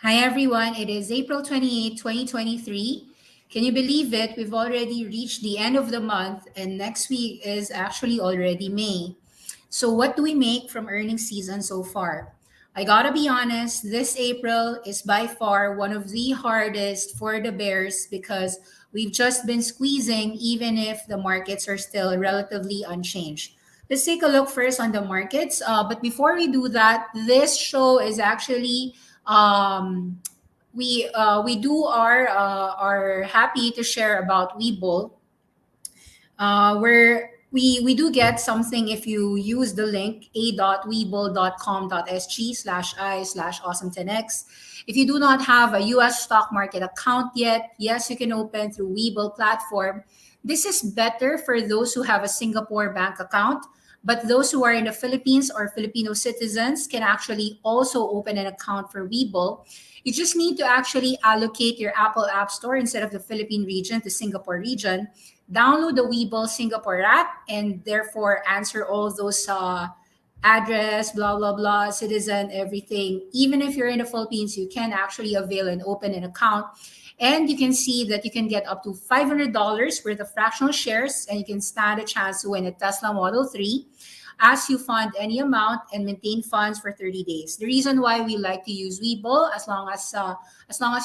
Hi everyone, it is April 28, 2023. Can you believe it? We've already reached the end of the month and next week is actually already May. So what do we make from earnings season so far? I gotta be honest, this April is by far one of the hardest for the Bears because we've just been squeezing even if the markets are still relatively unchanged. Let's take a look first on the markets. But before we do that, this show is actually um, we do are happy to share about Webull, where we do get something if you use the link a.webull.com.sg/i/awesome10x. If you do not have a US stock market account yet, yes, you can open through Webull platform. This is better for those who have a Singapore bank account, but those who are in the Philippines or Filipino citizens can actually also open an account for Webull. You just need to actually allocate your Apple App Store instead of the Philippine region to Singapore region. Download the Webull Singapore app and therefore answer all those address, blah, blah, blah, citizen, everything. Even if you're in the Philippines, you can actually avail and open an account. And you can see that you can get up to $500 worth of fractional shares and you can stand a chance to win a Tesla Model 3 as you fund any amount and maintain funds for 30 days. The reason why we like to use Webull as long as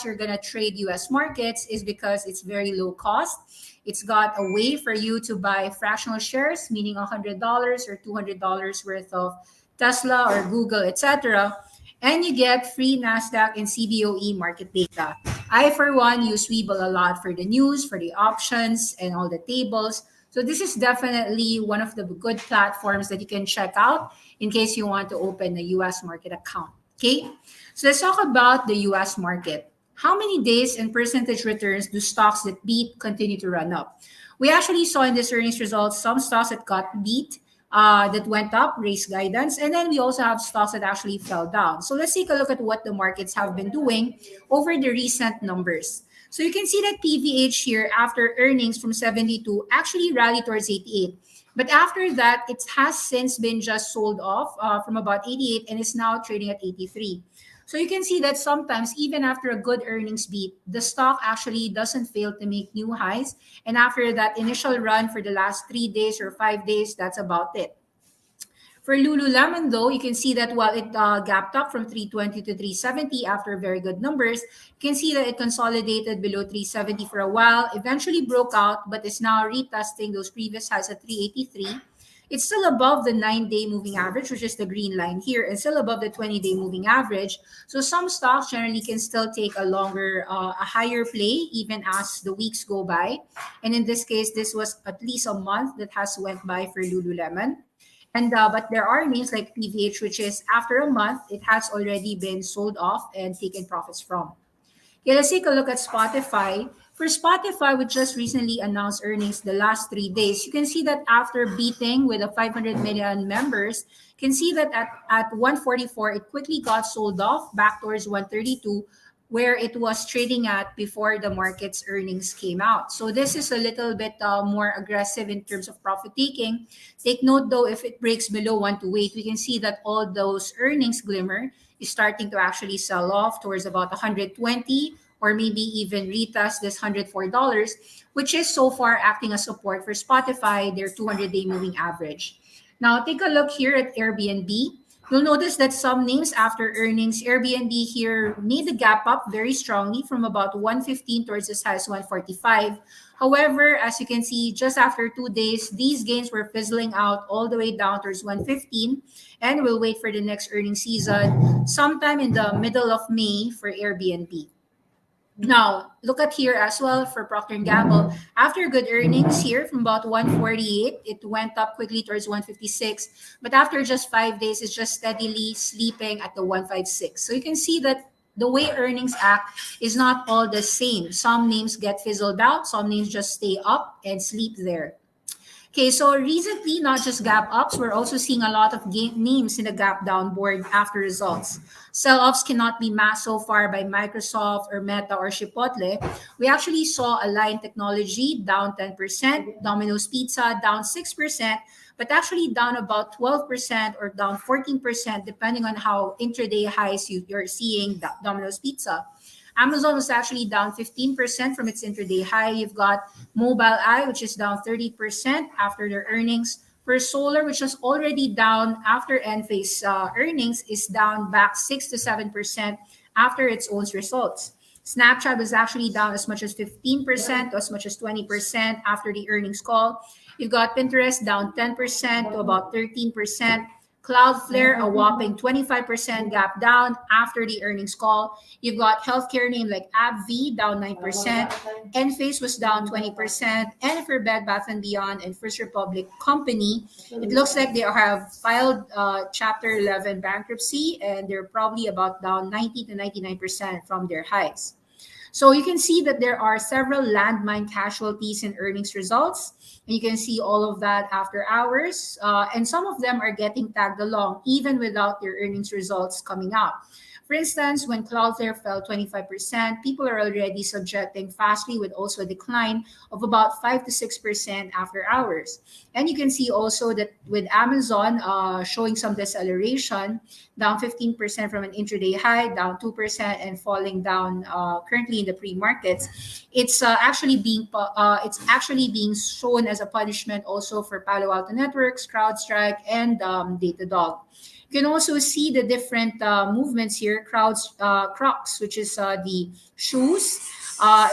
you're going to trade US markets is because it's very low cost. It's got a way for you to buy fractional shares, meaning $100 or $200 worth of Tesla or Google, etc. And you get free NASDAQ and CBOE market data. I, for one, use Webull a lot for the news, for the options, and all the tables. So this is definitely one of the good platforms that you can check out in case you want to open a US market account. Okay, so let's talk about the US market. How many days and percentage returns do stocks that beat continue to run up? We actually saw in this earnings results some stocks that got beat, that went up, raised guidance, and then we also have stocks that actually fell down. So let's take a look at what the markets have been doing over the recent numbers. So you can see that PVH here after earnings from 72 actually rallied towards 88. But after that, it has since been just sold off from about 88 and is now trading at 83. So you can see that sometimes, even after a good earnings beat, the stock actually doesn't fail to make new highs. And after that initial run for the last 3 days or 5 days, that's about it. For Lululemon, though, you can see that while it gapped up from 320 to 370 after very good numbers, you can see that it consolidated below 370 for a while, eventually broke out, but is now retesting those previous highs at 383. It's still above the 9-day moving average, which is the green line here, and still above the 20-day moving average. So some stocks generally can still take a higher play even as the weeks go by. And in this case, this was at least a month that has went by for Lululemon. And but there are names like PVH, which is after a month, it has already been sold off and taken profits from. Okay, let's take a look at Spotify. For Spotify, which just recently announced earnings the last 3 days, you can see that after beating with a 500 million members, you can see that at 144, it quickly got sold off back towards 132, where it was trading at before the market's earnings came out. So this is a little bit more aggressive in terms of profit taking. Take note though, if it breaks below 128, we can see that all those earnings glimmer is starting to actually sell off towards about 120 or maybe even retest this $104, which is so far acting as support for Spotify, their 200-day moving average. Now, take a look here at Airbnb. You'll notice that some names after earnings, Airbnb here made the gap up very strongly from about 115 towards as high as 145. However, as you can see, just after 2 days, these gains were fizzling out all the way down towards 115, and we'll wait for the next earnings season sometime in the middle of May for Airbnb. Now, look at here as well for Procter& Gamble. After good earnings here from about 148, it went up quickly towards 156. But after just 5 days, it's just steadily sleeping at the 156. So you can see that the way earnings act is not all the same. Some names get fizzled out, some names just stay up and sleep there. Okay, so recently, not just gap ups, we're also seeing a lot of names in the gap down board after results. Sell offs cannot be masked so far by Microsoft or Meta or Chipotle. We actually saw Align Technology down 10%, Domino's Pizza down 6%, but actually down about 12% or down 14%, depending on how intraday highs you're seeing Domino's Pizza. Amazon was actually down 15% from its intraday high. You've got Mobile Eye, which is down 30% after their earnings. For Solar, which was already down after Enphase earnings, is down back 6 to 7% after its own results. Snapchat was actually down as much as 15% to as much as 20% after the earnings call. You've got Pinterest down 10% to about 13%. Cloudflare, a whopping 25% gap down after the earnings call. You've got healthcare name like AbbVie down 9%. Enphase was down 20%. And for Bed Bath & Beyond and First Republic Company, it looks like they have filed Chapter 11 bankruptcy, and they're probably about down 90 to 99% from their highs. So you can see that there are several landmine casualties in earnings results. And you can see all of that after hours. And some of them are getting tagged along even without their earnings results coming out. For instance, when Cloudflare fell 25%, people are already subjecting Fastly with also a decline of about 5 to 6% after hours. And you can see also that with Amazon showing some deceleration, down 15% from an intraday high, down 2%, and falling down currently in the pre-markets. It's actually being shown as a punishment also for Palo Alto Networks, CrowdStrike, and Datadog. You can also see the different movements here. Crocs, which is the shoes,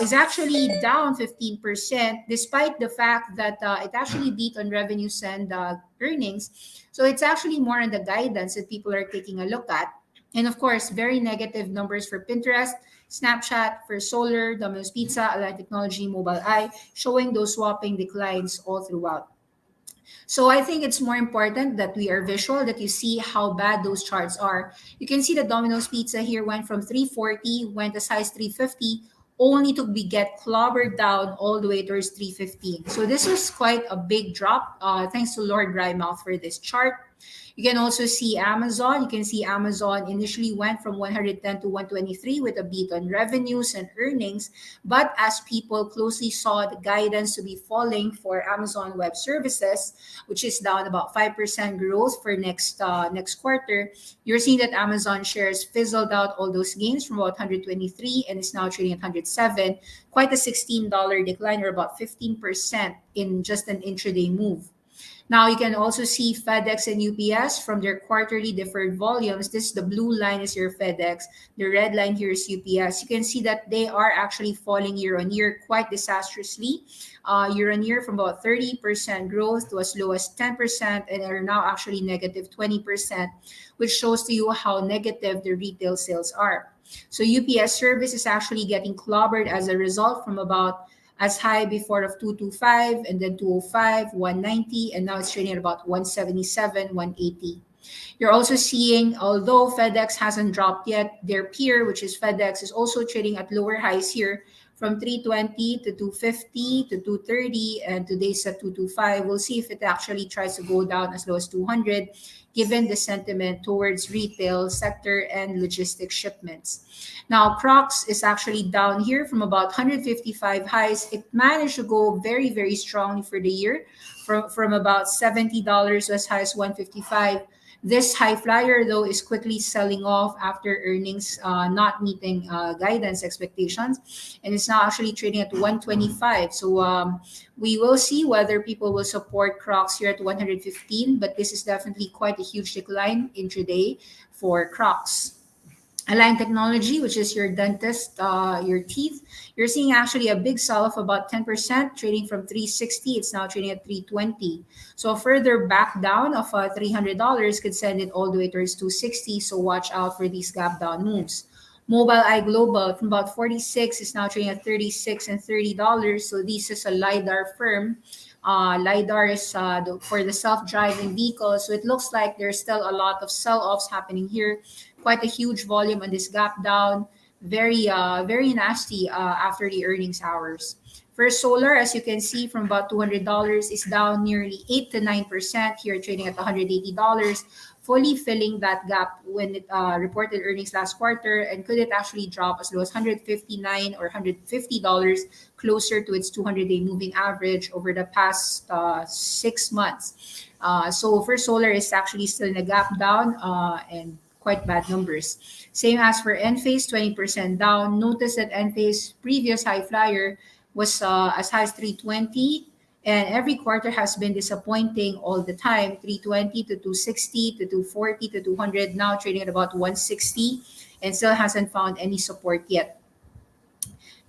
is actually down 15%, despite the fact that it actually beat on revenues and earnings. So it's actually more on the guidance that people are taking a look at. And of course, very negative numbers for Pinterest, Snapchat, for Solar, Domino's Pizza, Align Technology, Mobile Eye, showing those swapping declines all throughout. So I think it's more important that we are visual, that you see how bad those charts are. You can see that Domino's Pizza here went from 340, went as high as 350, only to be get clobbered down all the way towards 315. So this was quite a big drop. Thanks to Lord Rymouth for this chart. You can also see Amazon. You can see Amazon initially went from 110 to 123 with a beat on revenues and earnings. But as people closely saw the guidance to be falling for Amazon Web Services, which is down about 5% growth for next quarter, you're seeing that Amazon shares fizzled out all those gains from about 123 and is now trading at 107. Quite a $16 decline, or about 15% in just an intraday move. Now you can also see FedEx and UPS from their quarterly deferred volumes. This, the blue line is your FedEx. The red line here is UPS. You can see that they are actually falling year on year quite disastrously. Year on year from about 30% growth to as low as 10%, and are now actually negative 20%, which shows to you how negative the retail sales are. So UPS service is actually getting clobbered as a result, from about as high before of 225 and then 205, 190, and now it's trading at about 177, 180. You're also seeing, although FedEx hasn't dropped yet, their peer, which is FedEx, is also trading at lower highs here from 320 to 250 to 230, and today's at 225. We'll see if it actually tries to go down as low as 200, given the sentiment towards retail sector and logistics shipments. Now, Crocs is actually down here from about 155 highs. It managed to go very, very strongly for the year from about $70 as high as 155. This high flyer, though, is quickly selling off after earnings not meeting guidance expectations, and it's now actually trading at 125. So we will see whether people will support Crocs here at 115, but this is definitely quite a huge decline intraday for Crocs. Align Technology, which is your dentist, your teeth, you're seeing actually a big sell of about 10%, trading from 360. It's now trading at 320. So a further back down of $300 could send it all the way towards 260. So watch out for these gap down moves. Mobile Eye Global from about 46 is now trading at 36 and $30. So this is a LiDAR firm. LiDAR is for the self-driving vehicles. So it looks like there's still a lot of sell-offs happening here. Quite a huge volume on this gap down. Very nasty after the earnings hours. First Solar, as you can see, from about $200 is down nearly 8 to 9% here, trading at $180, fully filling that gap when it reported earnings last quarter. And could it actually drop as low as 159 or $150, closer to its 200-day moving average over the past 6 months? So First Solar is actually still in a gap down, and quite bad numbers. Same as for Enphase, 20% down. Notice that Enphase previous high flyer was as high as 320, and every quarter has been disappointing all the time. 320 to 260 to 240 to 200, now trading at about 160, and still hasn't found any support yet.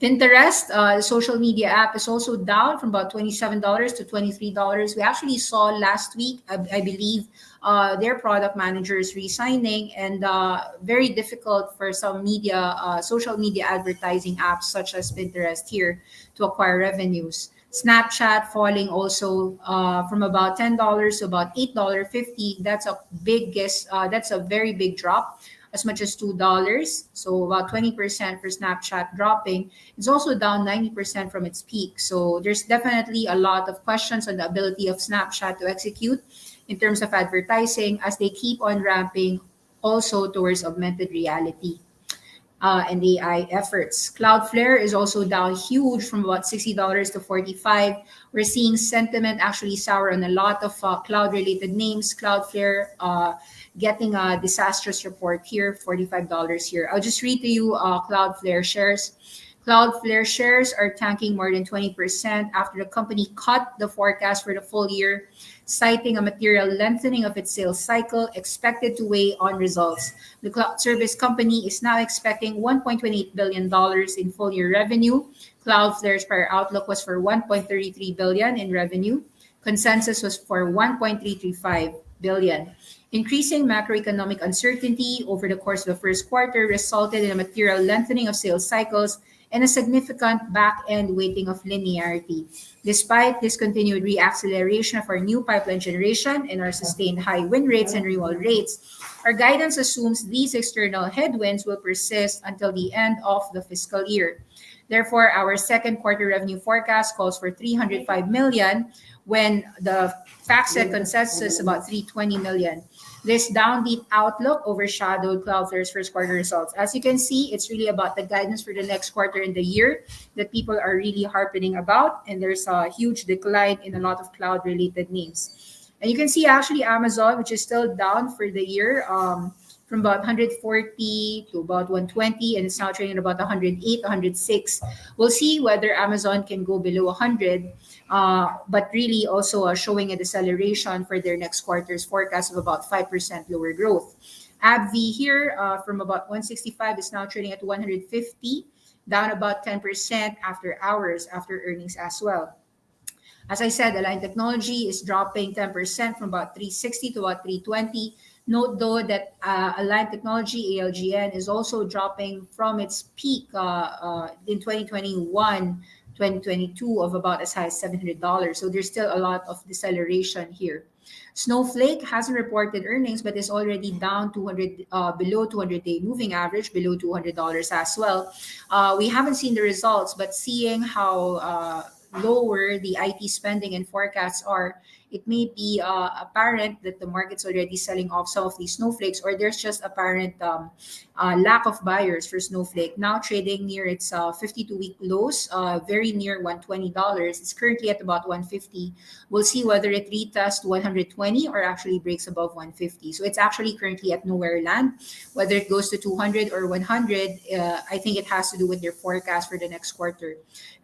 Pinterest, the social media app, is also down from about $27 to $23. We actually saw last week, I believe, their product managers resigning, and very difficult for some social media advertising apps such as Pinterest here to acquire revenues. Snapchat falling also from about $10 to about $8.50. That's a very big drop, as much as $2. So about 20% for Snapchat dropping. It's also down 90% from its peak. So there's definitely a lot of questions on the ability of Snapchat to execute in terms of advertising as they keep on ramping also towards augmented reality and AI efforts. Cloudflare is also down huge from about $60 to $45. We're seeing sentiment actually sour on a lot of cloud-related names. Cloudflare getting a disastrous report here, $45 here. I'll just read to you Cloudflare shares. Cloudflare shares are tanking more than 20% after the company cut the forecast for the full year, citing a material lengthening of its sales cycle expected to weigh on results. The cloud service company is now expecting $1.28 billion in full year revenue. Cloudflare's prior outlook was for $1.33 billion in revenue. Consensus was for $1.335 billion. Increasing macroeconomic uncertainty over the course of the first quarter resulted in a material lengthening of sales cycles and a significant back-end weighting of linearity. Despite this continued reacceleration of our new pipeline generation and our sustained high win rates and renewal rates, our guidance assumes these external headwinds will persist until the end of the fiscal year. Therefore, our second quarter revenue forecast calls for $305 million, when the FactSet consensus about $320 million. This downbeat outlook overshadowed Cloudflare's first quarter results. As you can see, it's really about the guidance for the next quarter in the year that people are really harping about, and there's a huge decline in a lot of cloud-related names. And you can see actually Amazon, which is still down for the year, from about 140 to about 120, and it's now trading at about 108, 106. We'll see whether Amazon can go below 100, but really also showing a deceleration for their next quarter's forecast of about 5% lower growth. AbbVie here from about 165 is now trading at 150, down about 10% after hours, after earnings as well. As I said, Align Technology is dropping 10% from about 360 to about 320. Note, though, that Align Technology, ALGN, is also dropping from its peak in 2021, 2022 of about as high as $700. So there's still a lot of deceleration here. Snowflake hasn't reported earnings, but is already down 200 below 200-day moving average, below $200 as well. We haven't seen the results, but seeing how lower the IT spending and forecasts are, it may be apparent that the market's already selling off some of these snowflakes, or there's just apparent lack of buyers for Snowflake. Now trading near its 52-week lows, very near $120. It's currently at about 150. We'll see whether it retests 120 or actually breaks above 150. So it's actually currently at nowhere land. Whether it goes to 200 or 100, I think it has to do with their forecast for the next quarter.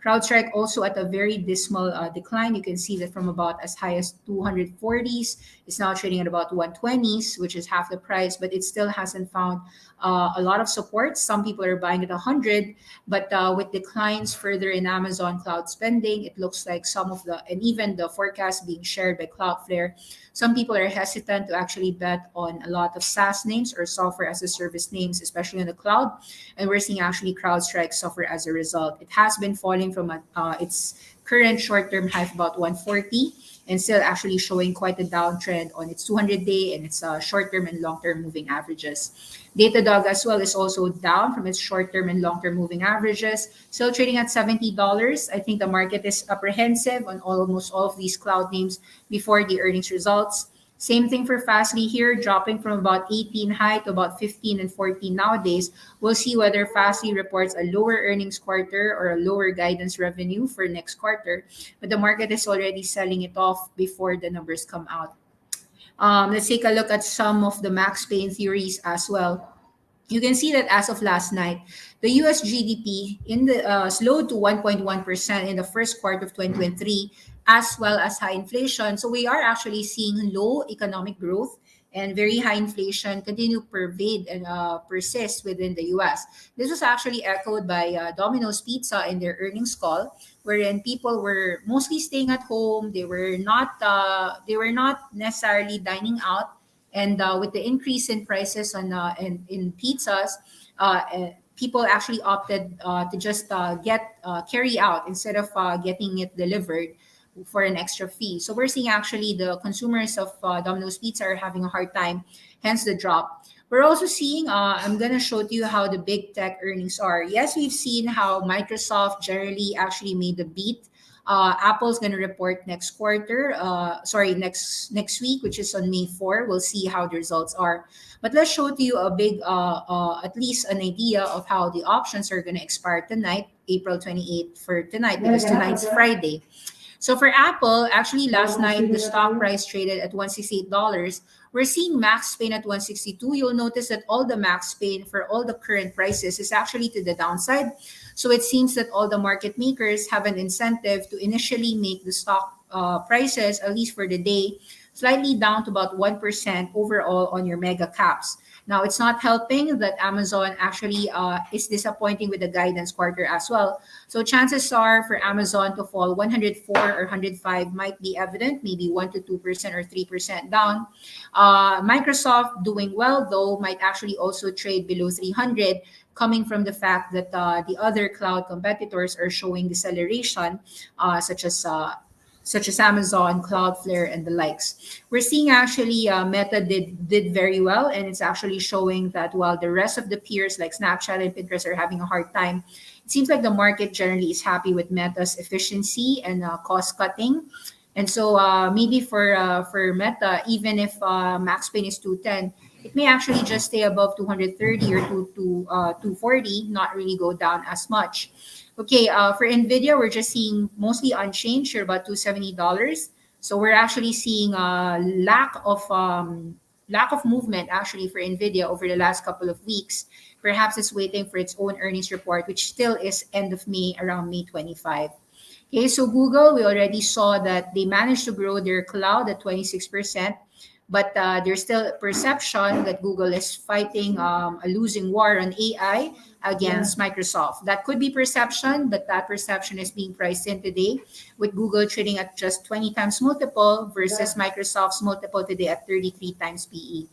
CrowdStrike also at a very dismal decline. You can see that from about as high as 240s, it's now trading at about 120s, which is half the price, but it still hasn't found a lot of support. Some people are buying at 100, but with declines further in Amazon cloud spending, it looks like some of and even the forecast being shared by Cloudflare, some people are hesitant to actually bet on a lot of SaaS names or software as a service names, especially in the cloud. And we're seeing actually CrowdStrike suffer as a result. It has been falling from its current short-term high of about 140. and still actually showing quite a downtrend on its 200-day and its short-term and long-term moving averages. Datadog as well is also down from its short-term and long-term moving averages, still trading at $70. I think the market is apprehensive on almost all of these cloud names before the earnings results. Same thing for Fastly here, dropping from about 18 high to about 15 and 14 nowadays. We'll see whether Fastly reports a lower earnings quarter or a lower guidance revenue for next quarter. But the market is already selling it off before the numbers come out. Let's take a look at some of the max pain theories as well. You can see that as of last night, the US GDP in the slowed to 1.1% in the first quarter of 2023, as well as high inflation. So we are actually seeing low economic growth and very high inflation continue to pervade and persist within the US. This was actually echoed by Domino's Pizza in their earnings call, wherein people were mostly staying at home. They were not necessarily dining out, and with the increase in prices in pizzas, people actually opted to just get carry out instead of getting it delivered for an extra fee. So we're seeing actually the consumers of Domino's Pizza are having a hard time, hence the drop. We're also seeing, I'm going to show to you how the big tech earnings are. Yes, we've seen how Microsoft generally actually made the beat. Apple's going to report next quarter, next week, which is on May 4. We'll see how the results are. But let's show to you a big, at least an idea of how the options are going to expire tonight, April 28th for tonight, because tonight's Friday. So for Apple, actually last night, the stock price traded at $168. We're seeing max pain at 162. You'll notice that all the max pain for all the current prices is actually to the downside. So it seems that all the market makers have an incentive to initially make the stock prices, at least for the day, slightly down to about 1% overall on your mega caps. Now, it's not helping that Amazon actually is disappointing with the guidance quarter as well. So chances are for Amazon to fall 104 or 105 might be evident, maybe 1 to 2% or 3% down. Microsoft doing well, though, might actually also trade below 300, coming from the fact that the other cloud competitors are showing deceleration, such as Amazon, Cloudflare, and the likes. We're seeing actually Meta did very well, and it's actually showing that while the rest of the peers like Snapchat and Pinterest are having a hard time, it seems like the market generally is happy with Meta's efficiency and cost cutting. And so maybe for Meta, even if max pain is 210, it may actually just stay above 230 or 240, not really go down as much. Okay, for NVIDIA, we're just seeing mostly unchanged or about $270. So we're actually seeing a lack of movement actually for NVIDIA over the last couple of weeks. Perhaps it's waiting for its own earnings report, which still is end of May, around May 25. Okay, so Google, we already saw that they managed to grow their cloud at 26%. But there's still a perception that Google is fighting a losing war on AI against Microsoft. That could be perception, but that perception is being priced in today, with Google trading at just 20 times multiple versus Microsoft's multiple today at 33 times PE.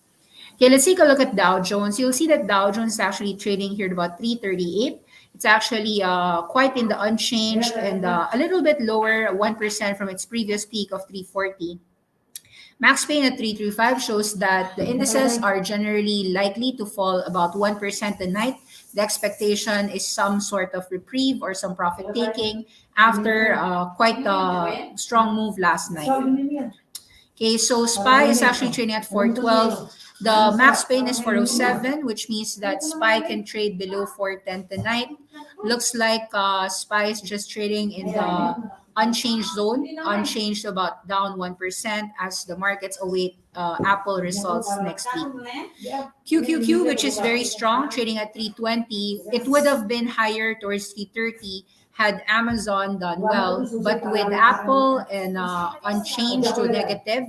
Okay, let's take a look at Dow Jones. You'll see that Dow Jones is actually trading here at about 338. It's actually quite in the unchanged and a little bit lower, 1% from its previous peak of 340. Max pain at 335 shows that the indices are generally likely to fall about 1% tonight. The expectation is some sort of reprieve or some profit taking after quite a strong move last night. Okay, so SPY is actually trading at 412. The max pain is 407, which means that SPY can trade below 410 tonight. Looks like SPY is just trading in the unchanged zone, unchanged about down 1% as the markets await Apple results next week. QQQ, which is very strong, trading at 320. It would have been higher towards 330 had Amazon done well, but with Apple and unchanged to negative,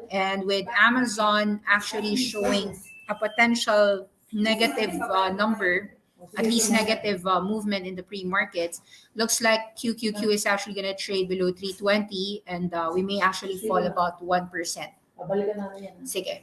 and with Amazon actually showing a potential negative number, at least negative movement in the pre-markets, looks like QQQ is actually going to trade below 320, and we may actually fall about 1%. Sige.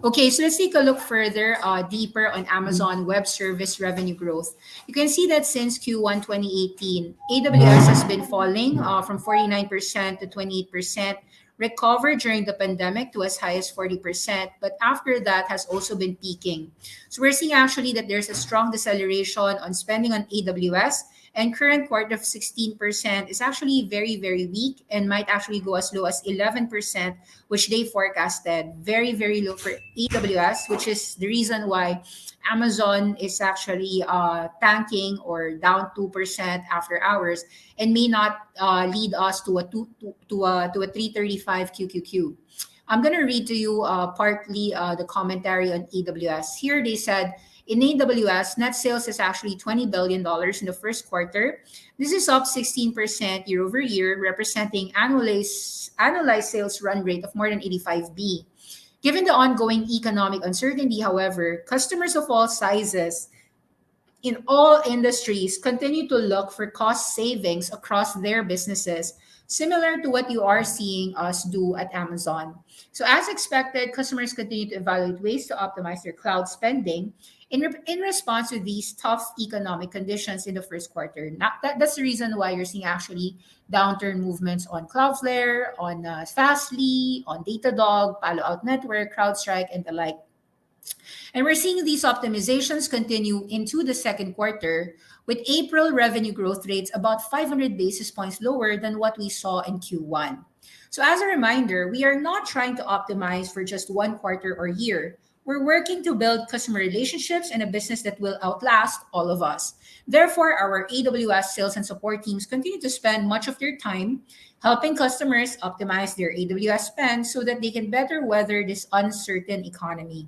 Okay, so let's take a look further, deeper on Amazon Web Service revenue growth. You can see that since Q1 2018, AWS has been falling from 49% to 28%. recovered during the pandemic to as high as 40%, but after that has also been peaking. So we're seeing actually that there's a strong deceleration on spending on AWS, and current quarter of 16% is actually very, very weak and might actually go as low as 11%, which they forecasted. Very, very low for AWS, which is the reason why Amazon is actually tanking or down 2% after hours and may not lead us to a 335 QQQ. I'm going to read to you partly the commentary on AWS. Here they said, in AWS, net sales is actually $20 billion in the first quarter. This is up 16% year over year, representing annualized sales run rate of more than 85B. Given the ongoing economic uncertainty, however, customers of all sizes in all industries continue to look for cost savings across their businesses, similar to what you are seeing us do at Amazon. So, as expected, customers continue to evaluate ways to optimize their cloud spending in response to these tough economic conditions in the first quarter. That's the reason why you're seeing actually downturn movements on Cloudflare, on Fastly, on Datadog, Palo Alto Network, CrowdStrike, and the like. And we're seeing these optimizations continue into the second quarter, with April revenue growth rates about 500 basis points lower than what we saw in Q1. So, as a reminder, we are not trying to optimize for just one quarter or year. We're working to build customer relationships and a business that will outlast all of us. Therefore, our AWS sales and support teams continue to spend much of their time helping customers optimize their AWS spend so that they can better weather this uncertain economy.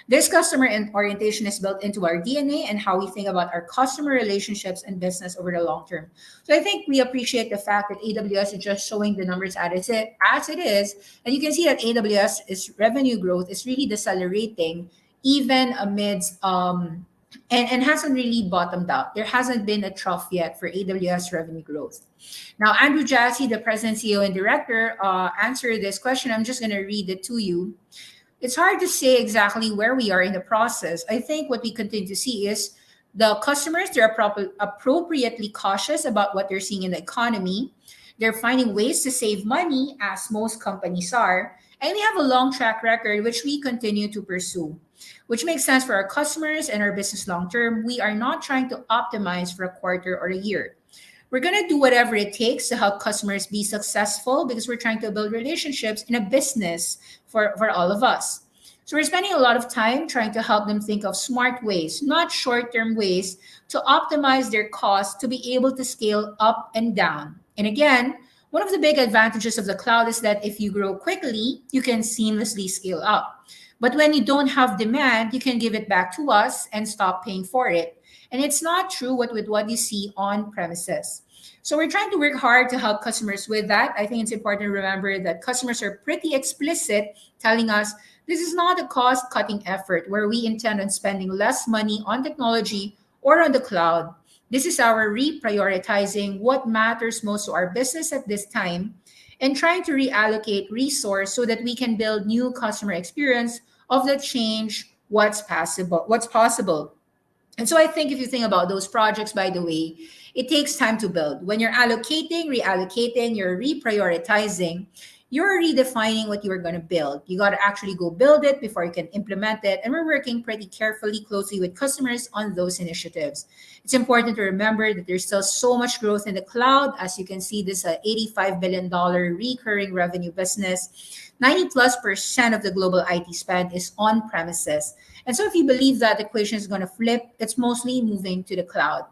This customer orientation is built into our DNA and how we think about our customer relationships and business over the long term. So I think we appreciate the fact that AWS is just showing the numbers as it is, and you can see that AWS revenue growth is really decelerating even amidst and hasn't really bottomed out. There hasn't been a trough yet for AWS revenue growth. Now, Andrew Jassy, the president, CEO, and director, answered this question. I'm just going to read it to you. It's hard to say exactly where we are in the process. I think what we continue to see is the customers, they're appropriately cautious about what they're seeing in the economy. They're finding ways to save money, as most companies are. And we have a long track record, which we continue to pursue, which makes sense for our customers and our business long term. We are not trying to optimize for a quarter or a year. We're going to do whatever it takes to help customers be successful because we're trying to build relationships in a business for all of us. So we're spending a lot of time trying to help them think of smart ways, not short-term ways, to optimize their costs to be able to scale up and down. And again, one of the big advantages of the cloud is that if you grow quickly, you can seamlessly scale up. But when you don't have demand, you can give it back to us and stop paying for it. And it's not true with what you see on premises. So we're trying to work hard to help customers with that. I think it's important to remember that customers are pretty explicit telling us this is not a cost-cutting effort where we intend on spending less money on technology or on the cloud. This is our reprioritizing what matters most to our business at this time and trying to reallocate resource so that we can build new customer experience of the change what's possible. And so I think if you think about those projects, by the way, it takes time to build. When you're allocating, reallocating, you're reprioritizing, you're redefining what you are going to build. You got to actually go build it before you can implement it. And we're working pretty carefully, closely with customers on those initiatives. It's important to remember that there's still so much growth in the cloud. As you can see, this $85 billion recurring revenue business. 90+% of the global IT spend is on premises. And so if you believe that equation is going to flip, it's mostly moving to the cloud.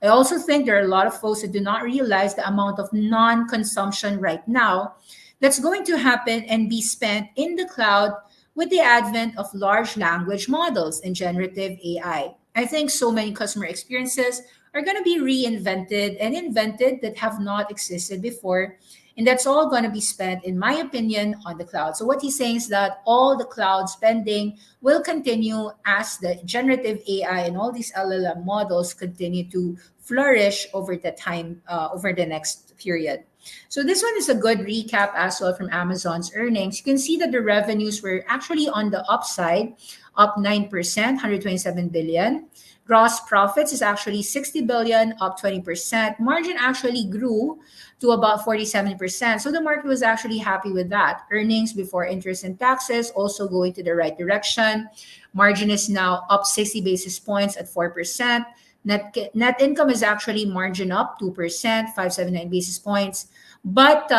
I also think there are a lot of folks that do not realize the amount of non-consumption right now that's going to happen and be spent in the cloud with the advent of large language models and generative AI. I think so many customer experiences are going to be reinvented and invented that have not existed before. And that's all going to be spent, in my opinion, on the cloud. So what he's saying is that all the cloud spending will continue as the generative AI and all these LLM models continue to flourish over the next period. So this one is a good recap as well from Amazon's earnings. You can see that the revenues were actually on the upside, up 9%, 127 billion. Gross profits is actually 60 billion, up 20%. Margin actually grew to about 47%. So the market was actually happy with that. Earnings before interest and taxes also going to the right direction. Margin is now up 60 basis points at 4%. Net income is actually margin up 2%, 579 basis points. But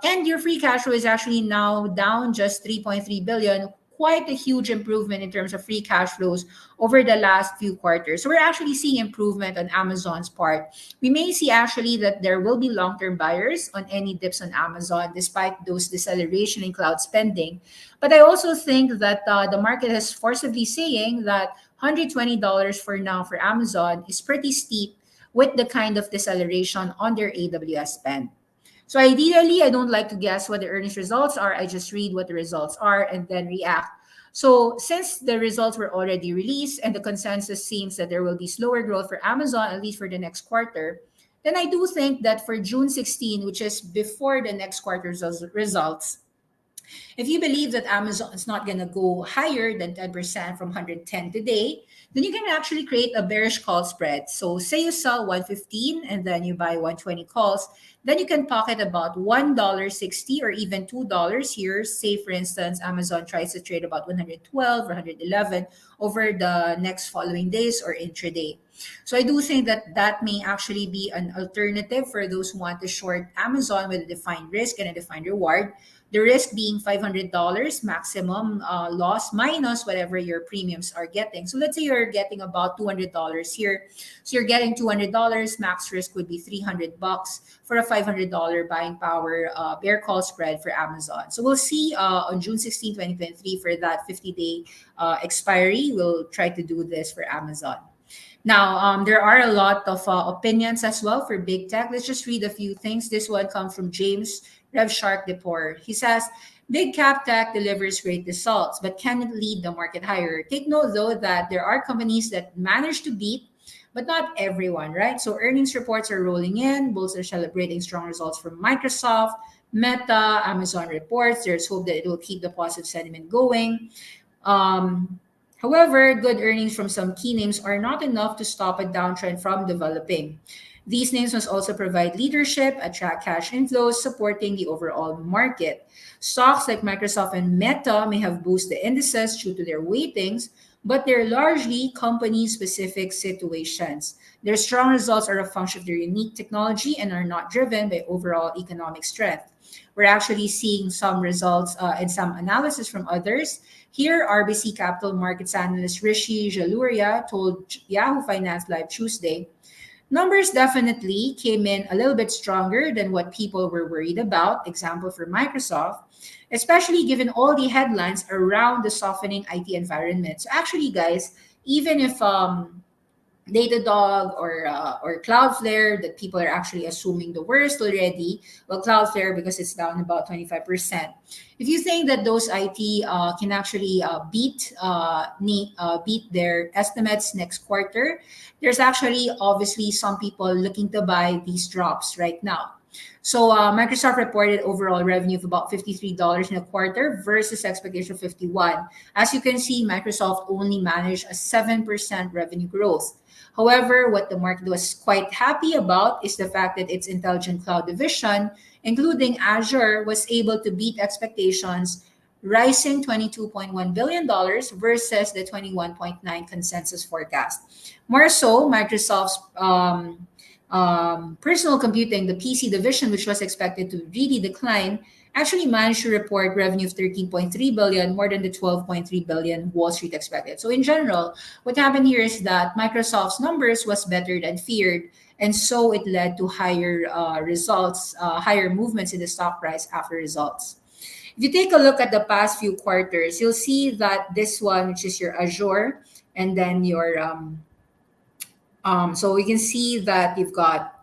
and your free cash flow is actually now down just 3.3 billion, quite a huge improvement in terms of free cash flows over the last few quarters. So we're actually seeing improvement on Amazon's part. We may see actually that there will be long-term buyers on any dips on Amazon despite those deceleration in cloud spending. But I also think that the market is forcibly saying that $120 for now for Amazon is pretty steep with the kind of deceleration on their AWS spend. So ideally, I don't like to guess what the earnings results are. I just read what the results are and then react. So since the results were already released and the consensus seems that there will be slower growth for Amazon, at least for the next quarter, then I do think that for June 16, which is before the next quarter's results, if you believe that Amazon is not going to go higher than 10% from 110 today, then you can actually create a bearish call spread. So say you sell 115 and then you buy 120 calls, then you can pocket about $1.60 or even $2 here. Say, for instance, Amazon tries to trade about 112 or 111 over the next following days or intraday. So I do think that that may actually be an alternative for those who want to short Amazon with a defined risk and a defined reward. The risk being $500 maximum loss minus whatever your premiums are getting. So let's say you're getting about $200 here. So you're getting $200. Max risk would be $300 for a $500 buying power bear call spread for Amazon. So we'll see on June 16, 2023 for that 50-day expiry. We'll try to do this for Amazon. Now, there are a lot of opinions as well for big tech. Let's just read a few things. This one comes from James Rev Shark Depor. He says, big cap tech delivers great results, but cannot lead the market higher. Take note, though, that there are companies that manage to beat, but not everyone, right? So earnings reports are rolling in. Bulls are celebrating strong results from Microsoft, Meta, Amazon reports. There's hope that it will keep the positive sentiment going. However, good earnings from some key names are not enough to stop a downtrend from developing. These names must also provide leadership, attract cash inflows, supporting the overall market. Stocks like Microsoft and Meta may have boosted indices due to their weightings, but they're largely company-specific situations. Their strong results are a function of their unique technology and are not driven by overall economic strength. We're actually seeing some results and some analysis from others. Here, RBC Capital Markets analyst Rishi Jaluria told Yahoo Finance Live Tuesday, numbers definitely came in a little bit stronger than what people were worried about. Example for Microsoft, especially given all the headlines around the softening IT environment. So actually, guys, even if Datadog or Cloudflare that people are actually assuming the worst already. Well, Cloudflare because it's down about 25%. If you think that those IT can actually beat their estimates next quarter, there's actually obviously some people looking to buy these drops right now. So Microsoft reported overall revenue of about $53 in a quarter versus expectation of 51. As you can see, Microsoft only managed a 7% revenue growth. However, what the market was quite happy about is the fact that its intelligent cloud division, including Azure, was able to beat expectations, rising $22.1 billion versus the 21.9 consensus forecast. More so, Microsoft's personal computing, the PC division, which was expected to really decline, actually managed to report revenue of 13.3 billion, more than the 12.3 billion Wall Street expected. So in general, what happened here is that Microsoft's numbers was better than feared, and so it led to higher results, higher movements in the stock price after results. If you take a look at the past few quarters, you'll see that this one, which is your Azure, and then your so we can see that you've got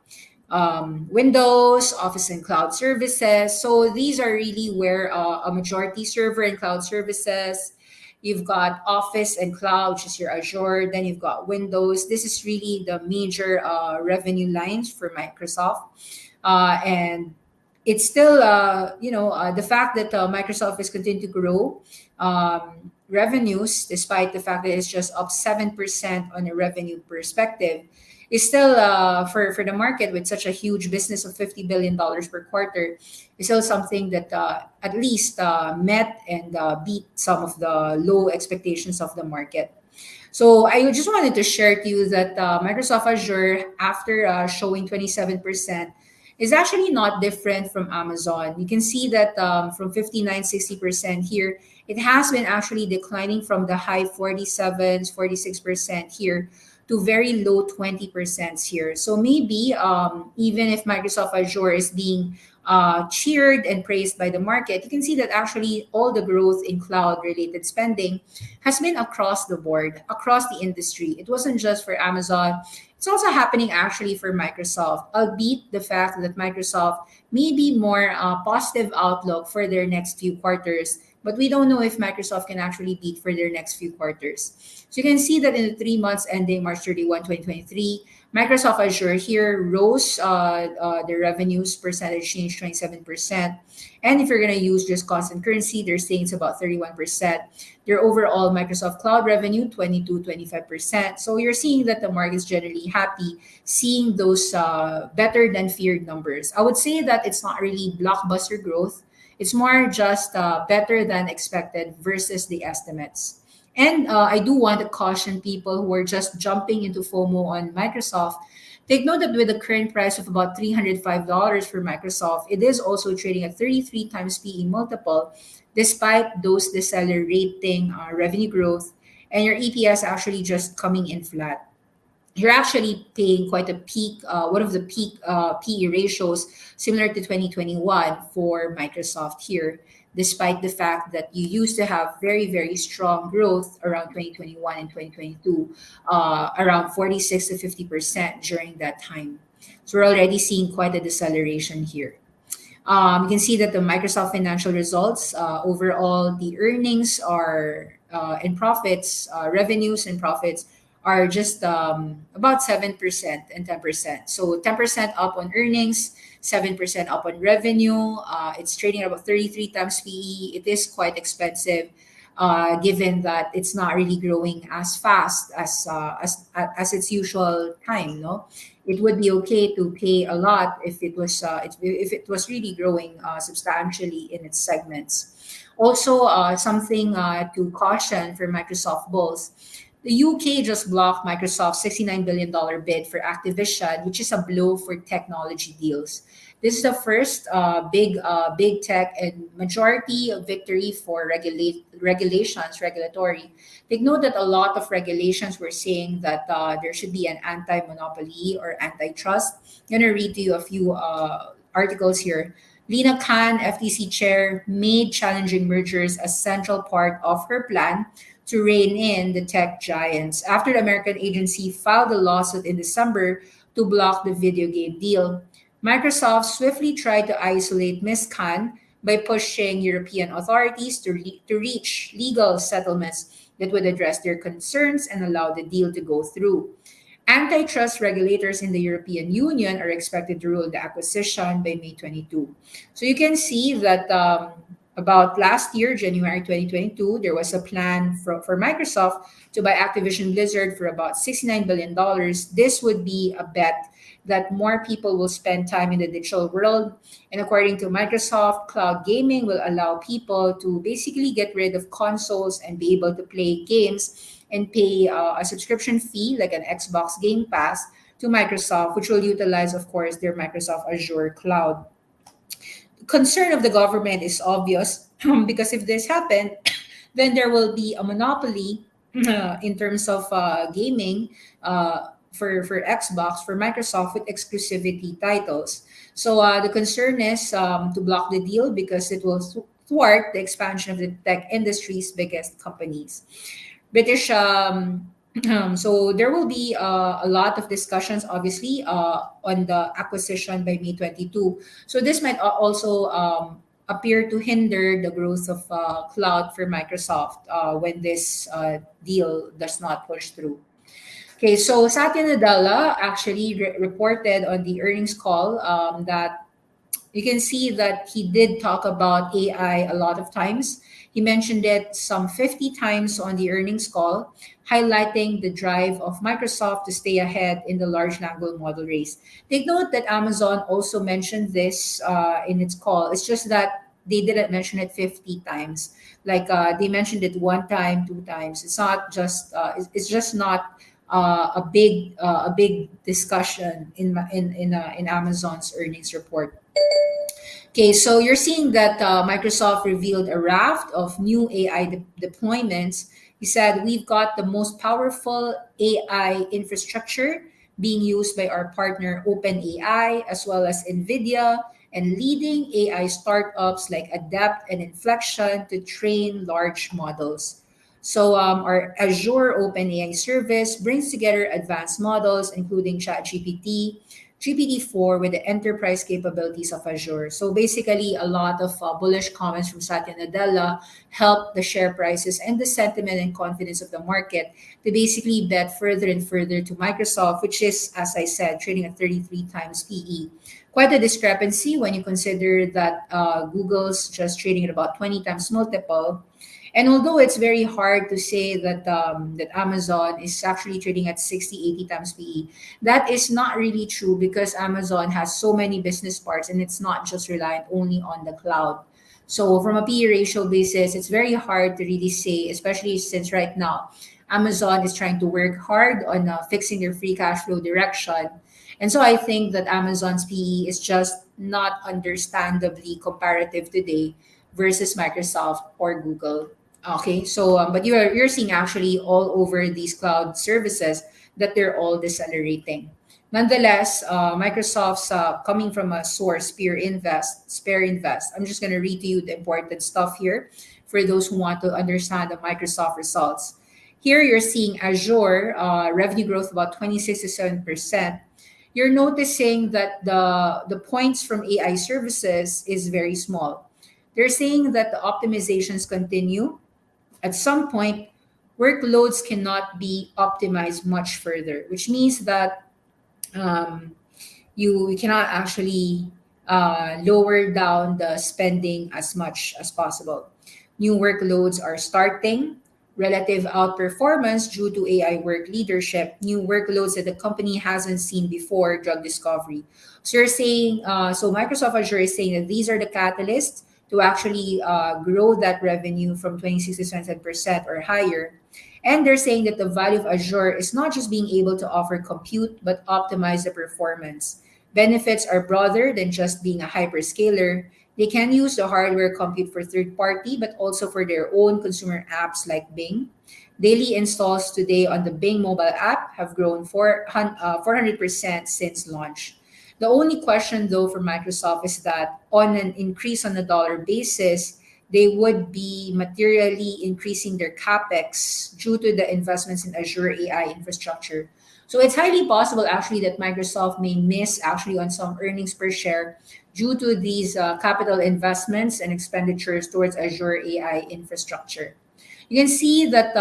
Windows, Office and Cloud Services. So these are really where a majority server and cloud services. You've got Office and Cloud, which is your Azure. Then you've got Windows. This is really the major revenue lines for Microsoft. And it's still the fact that Microsoft is continuing to grow revenues despite the fact that it's just up 7% on a revenue perspective is still for the market with such a huge business of $50 billion per quarter is still something that at least met and beat some of the low expectations of the market. So I just wanted to share to you that Microsoft Azure, after showing 27%, is actually not different from Amazon. You can see that from 59, 60% here, it has been actually declining from the high 47s, 46% here to very low 20% here. So maybe even if Microsoft Azure is being cheered and praised by the market, you can see that actually all the growth in cloud related spending has been across the board, across the industry. It wasn't just for Amazon. It's also happening actually for Microsoft, albeit the fact that Microsoft may be more positive outlook for their next few quarters, but we don't know if Microsoft can actually beat for their next few quarters. So you can see that in the 3 months ending March 31, 2023, Microsoft Azure here rose their revenues percentage change 27%. And if you're going to use just constant currency, they're saying it's about 31%. Their overall Microsoft Cloud revenue, 22, 25%. So you're seeing that the market is generally happy seeing those better than feared numbers. I would say that it's not really blockbuster growth. It's more just better than expected versus the estimates. And I do want to caution people who are just jumping into FOMO on Microsoft. Take note that with the current price of about $305 for Microsoft, it is also trading at 33 times PE multiple, despite those decelerating revenue growth, and your EPS actually just coming in flat. You're actually paying quite a peak, one of the peak PE ratios similar to 2021 for Microsoft here, despite the fact that you used to have very, very strong growth around 2021 and 2022, around 46 to 50% during that time. So we're already seeing quite a deceleration here. You can see that the Microsoft financial results, overall, the earnings are and profits, revenues and profits are just about 7% and 10%. So 10% up on earnings, 7% up on revenue. It's trading at about 33 times PE. It is quite expensive. Given that it's not really growing as fast as its usual time, no, it would be okay to pay a lot if it was if it was really growing substantially in its segments. Also, something to caution for Microsoft bulls. The UK just blocked Microsoft's $69 billion bid for Activision, which is a blow for technology deals. This is the first big tech and majority of victory for regulatory. Take note that a lot of regulations were saying that there should be an anti-monopoly or antitrust. I'm going to read to you a few articles here. Lina Khan, FTC chair, made challenging mergers a central part of her plan to rein in the tech giants after the American agency filed a lawsuit in December to block the video game deal. Microsoft swiftly tried to isolate Ms. Khan by pushing European authorities to reach legal settlements that would address their concerns and allow the deal to go through. Antitrust regulators in the European Union are expected to rule the acquisition by May 22. So you can see that about last year, January 2022, there was a plan for Microsoft to buy Activision Blizzard for about $69 billion. This would be a bet that more people will spend time in the digital world. And according to Microsoft, cloud gaming will allow people to basically get rid of consoles and be able to play games and pay a subscription fee like an Xbox Game Pass to Microsoft, which will utilize, of course, their Microsoft Azure cloud. Concern of the government is obvious because if this happened, then there will be a monopoly in terms of gaming for Xbox, for Microsoft with exclusivity titles. So the concern is to block the deal because it will thwart the expansion of the tech industry's biggest companies. British so there will be a lot of discussions, obviously, on the acquisition by May 22. So this might also appear to hinder the growth of cloud for Microsoft when this deal does not push through. Okay, so Satya Nadella actually reported on the earnings call that You can see that he did talk about AI a lot of times. He mentioned it some 50 times on the earnings call, highlighting the drive of Microsoft to stay ahead in the large language model race. Take note that Amazon also mentioned this in its call. It's just that they didn't mention it 50 times. Like they mentioned it one time, two times. It's not just, it's just not a big discussion in Amazon's earnings report. Okay, so you're seeing that Microsoft revealed a raft of new AI deployments. He said, we've got the most powerful AI infrastructure being used by our partner OpenAI, as well as NVIDIA, and leading AI startups like Adept and Inflection to train large models. So our Azure OpenAI service brings together advanced models, including ChatGPT, GPT-4 with the enterprise capabilities of Azure. So basically, a lot of bullish comments from Satya Nadella helped the share prices and the sentiment and confidence of the market to basically bet further and further to Microsoft, which is, as I said, trading at 33 times PE. Quite a discrepancy when you consider that Google's just trading at about 20 times multiple. And although it's very hard to say that that Amazon is actually trading at 60, 80 times PE, that is not really true because Amazon has so many business parts and it's not just reliant only on the cloud. So from a PE ratio basis, it's very hard to really say, especially since right now Amazon is trying to work hard on fixing their free cash flow direction. And so I think that Amazon's PE is just not understandably comparative today versus Microsoft or Google. Okay, so but you're seeing actually all over these cloud services that they're all decelerating. Nonetheless, Microsoft's coming from a source, Spare Invest. I'm just going to read to you the important stuff here for those who want to understand the Microsoft results. Here you're seeing Azure revenue growth about 26 to 7%. You're noticing that the points from AI services is very small. They're saying that the optimizations continue. At some point, workloads cannot be optimized much further, which means that um, you cannot actually lower down the spending as much as possible. New workloads are starting, relative outperformance due to AI work leadership, new workloads that the company hasn't seen before, drug discovery. So you're saying, so Microsoft Azure is saying that these are the catalysts to actually grow that revenue from 26 to 27% or higher. And they're saying that the value of Azure is not just being able to offer compute, but optimize the performance. Benefits are broader than just being a hyperscaler. They can use the hardware compute for third party, but also for their own consumer apps like Bing. Daily installs today on the Bing mobile app have grown 400% since launch. The only question, though, for Microsoft is that on an increase on a dollar basis, they would be materially increasing their capex due to the investments in Azure AI infrastructure. So it's highly possible actually that Microsoft may miss actually on some earnings per share due to these capital investments and expenditures towards Azure AI infrastructure. You can see that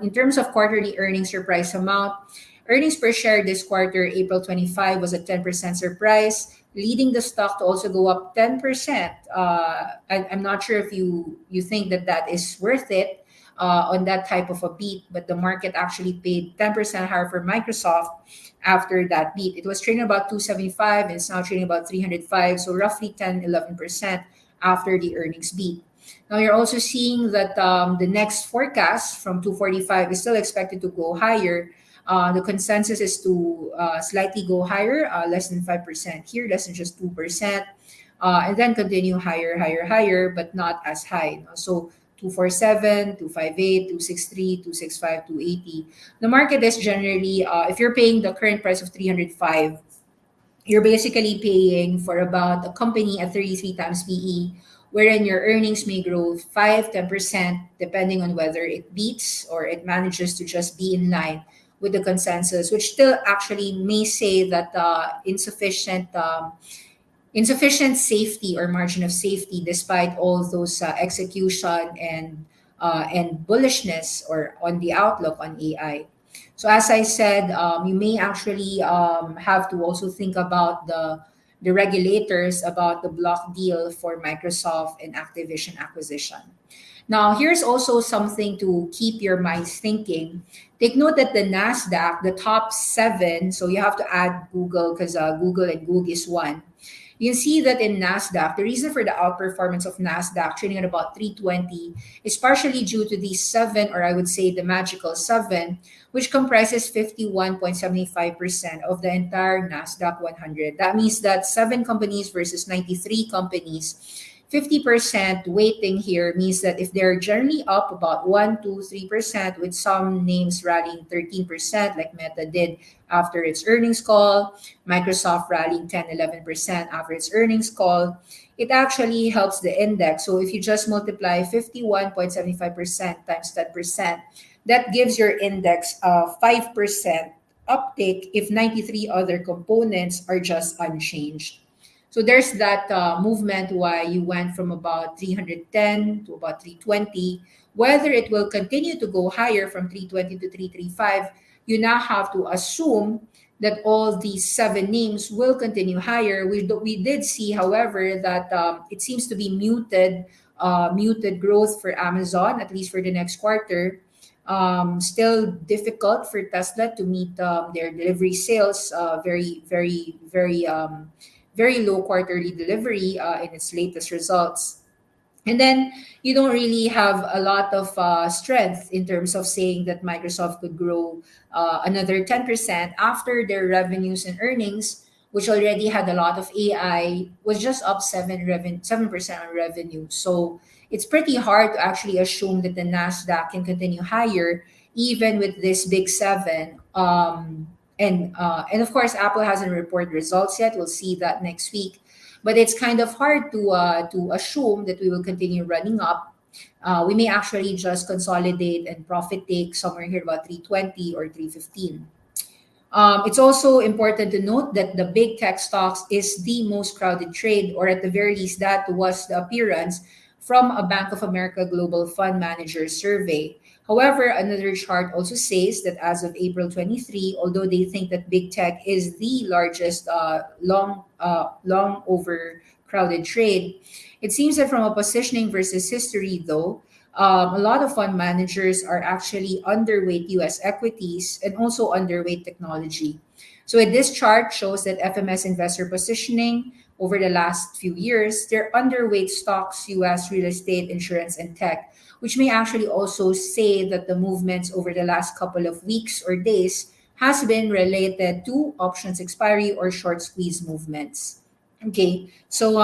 in terms of quarterly earnings surprise amount, earnings per share this quarter, April 25, was a 10% surprise, leading the stock to also go up 10%. I'm not sure if you think that that is worth it on that type of a beat, but the market actually paid 10% higher for Microsoft after that beat. It was trading about 275 and it's now trading about 305, so roughly 10-11% after the earnings beat. Now you're also seeing that the next forecast from 245 is still expected to go higher. The consensus is to slightly go higher, less than 5% here, less than just 2%, and then continue higher, higher, higher, but not as high. No? So 247, 258, 263, 265, 280. The market is generally, if you're paying the current price of 305, you're basically paying for about a company at 33 times PE, wherein your earnings may grow 5, 10%, depending on whether it beats or it manages to just be in line with the consensus, which still actually may say that insufficient safety or margin of safety despite all those execution and bullishness or on the outlook on AI. So as I said, you may actually have to also think about the regulators about the block deal for Microsoft and Activision acquisition. Now, here's also something to keep your minds thinking. Take note that the NASDAQ, the top seven, so you have to add Google because Google and Google is one. You can see that in NASDAQ, the reason for the outperformance of NASDAQ trading at about 320 is partially due to the seven, or I would say the magical seven, which comprises 51.75% of the entire NASDAQ 100. That means that seven companies versus 93 companies. 50% weighting here means that if they're generally up about 1, 2, 3%, with some names rallying 13%, like Meta did after its earnings call, Microsoft rallying 10, 11% after its earnings call, it actually helps the index. So if you just multiply 51.75% times 10%, that gives your index a 5% uptick if 93 other components are just unchanged. So there's that movement why you went from about 310 to about 320. Whether it will continue to go higher from 320 to 335, you now have to assume that all these seven names will continue higher. We did see, however, that it seems to be muted growth for Amazon, at least for the next quarter. Still difficult for Tesla to meet their delivery sales. Very low quarterly delivery in its latest results. And then you don't really have a lot of strength in terms of saying that Microsoft could grow another 10% after their revenues and earnings, which already had a lot of AI, was just up 7% on revenue. So it's pretty hard to actually assume that the NASDAQ can continue higher, even with this big seven. And of course, Apple hasn't reported results yet. We'll see that next week. But it's kind of hard to assume that we will continue running up. We may actually just consolidate and profit take somewhere here about 320 or 315. It's also important to note that the big tech stocks is the most crowded trade, or at the very least, that was the appearance from a Bank of America Global Fund Manager survey. However, another chart also says that as of April 23, although they think that big tech is the largest long overcrowded trade, it seems that from a positioning versus history, though, a lot of fund managers are actually underweight US equities and also underweight technology. So this chart shows that FMS investor positioning over the last few years, they're underweight stocks, US real estate, insurance, and tech, which may actually also say that the movements over the last couple of weeks or days has been related to options expiry or short squeeze movements. Okay, so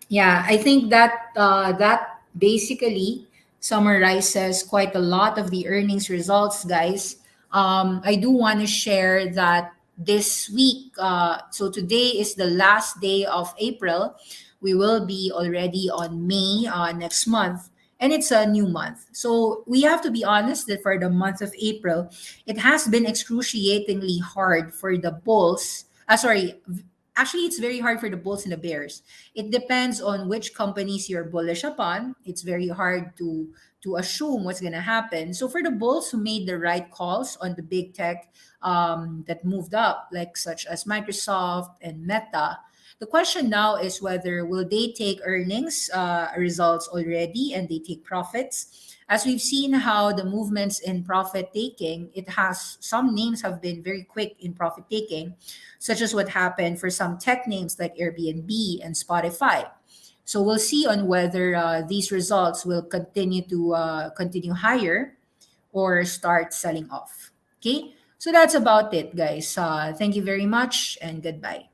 yeah, I think that that basically summarizes quite a lot of the earnings results, guys. I do want to share that this week, so today is the last day of April. We will be already on May next month, and it's a new month. So we have to be honest that for the month of April, it has been excruciatingly hard for the bulls. Actually, it's very hard for the bulls and the bears. It depends on which companies you're bullish upon. It's very hard to assume what's going to happen. So for the bulls who made the right calls on the big tech that moved up, like such as Microsoft and Meta, the question now is whether will they take earnings results already and they take profits. As we've seen how the movements in profit taking, it has some names have been very quick in profit taking, such as what happened for some tech names like Airbnb and Spotify. So we'll see on whether these results will continue higher or start selling off. Okay, so that's about it, guys. Thank you very much and goodbye.